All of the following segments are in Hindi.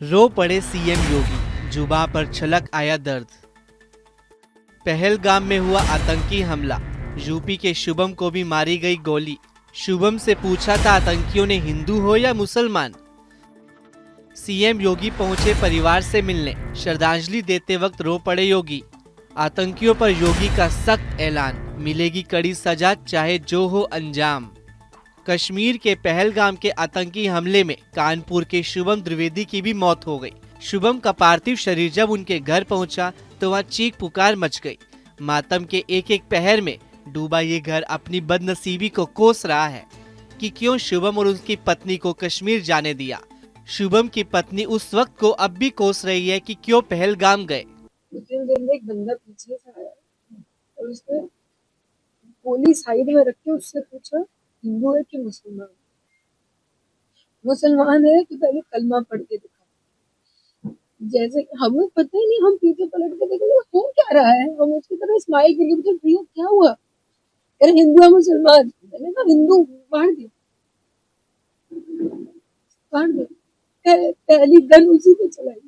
रो पड़े सीएम योगी, जुबां पर छलक आया दर्द। पहलगाम में हुआ आतंकी हमला, यूपी के शुभम को भी मारी गई गोली। शुभम से पूछा था आतंकियों ने हिंदू हो या मुसलमान। सीएम योगी पहुंचे परिवार से मिलने, श्रद्धांजलि देते वक्त रो पड़े योगी। आतंकियों पर योगी का सख्त ऐलान, मिलेगी कड़ी सजा चाहे जो हो अंजाम। कश्मीर के पहलगाम के आतंकी हमले में कानपुर के शुभम द्विवेदी की भी मौत हो गई। शुभम का पार्थिव शरीर जब उनके घर पहुंचा तो वहां चीख पुकार मच गई। मातम के एक एक पहर में डूबा ये घर अपनी बदनसीबी को कोस रहा है कि क्यों शुभम और उसकी पत्नी को कश्मीर जाने दिया। शुभम की पत्नी उस वक्त को अब भी कोस रही है कि क्यों पहलगाम गए। उतने देर में एक बंदा पीछे से आया और उसने गोली साइड में रख के उससे पूछा हिंदू है कि मुसलमान। मुसलमान है तो पहले कलमा पढ़ के दिखा। जैसे हमें पता ही नहीं, हम पीछे पलट के देखेंगे हो क्या रहा है, हम उसकी तरह स्माइल करके पूछे भैया क्या हुआ, अरे हिंदू है मुसलमान। मैंने कहा हिंदू, मार दिया पहली गन उसी पे चलाई।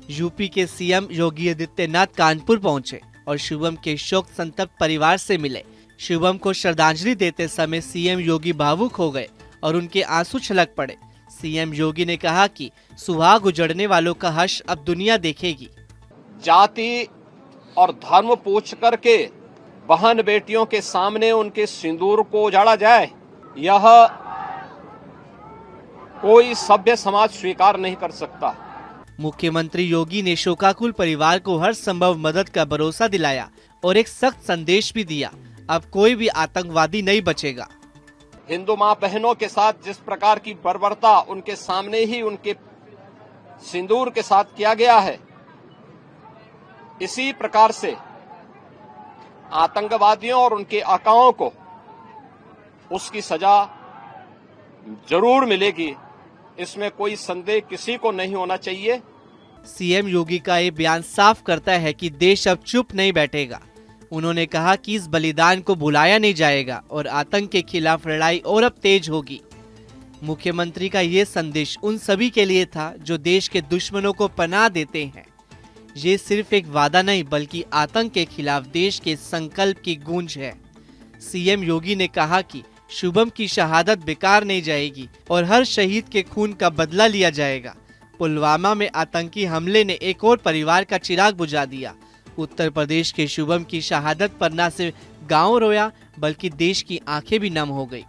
यूपी के सीएम योगी आदित्यनाथ कानपुर पहुंचे और शुभम के शोक संतप्त परिवार से मिले। शुभम को श्रद्धांजलि देते समय सीएम योगी भावुक हो गए और उनके आंसू छलक पड़े। सीएम योगी ने कहा कि सुहाग उजड़ने वालों का हर्ष अब दुनिया देखेगी। जाति और धर्म पूछ करके बहन बेटियों के सामने उनके सिंदूर को उजाड़ा जाए, यह कोई सभ्य समाज स्वीकार नहीं कर सकता। मुख्यमंत्री योगी ने शोकाकुल परिवार को हर संभव मदद का भरोसा दिलाया और एक सख्त संदेश भी दिया, अब कोई भी आतंकवादी नहीं बचेगा। हिंदू मां बहनों के साथ जिस प्रकार की बर्बरता उनके सामने ही उनके सिंदूर के साथ किया गया है, इसी प्रकार से आतंकवादियों और उनके आकाओं को उसकी सजा जरूर मिलेगी, इसमें कोई संदेह किसी को नहीं होना चाहिए। सीएम योगी का ये बयान साफ करता है कि देश अब चुप नहीं बैठेगा। उन्होंने कहा कि इस बलिदान को भुलाया नहीं जाएगा और आतंक के खिलाफ लड़ाई और अब तेज होगी। मुख्यमंत्री का ये संदेश उन सभी के लिए था जो देश के दुश्मनों को पनाह देते हैं। ये सिर्फ एक वादा नहीं बल्कि आतंक के खिलाफ देश के संकल्प की गूंज है। सीएम योगी ने कहा कि शुभम की शहादत बेकार नहीं जाएगी और हर शहीद के खून का बदला लिया जाएगा। पुलवामा में आतंकी हमले ने एक और परिवार का चिराग बुझा दिया। उत्तर प्रदेश के शुभम की शहादत पर न सिर्फ गांव रोया बल्कि देश की आंखें भी नम हो गई।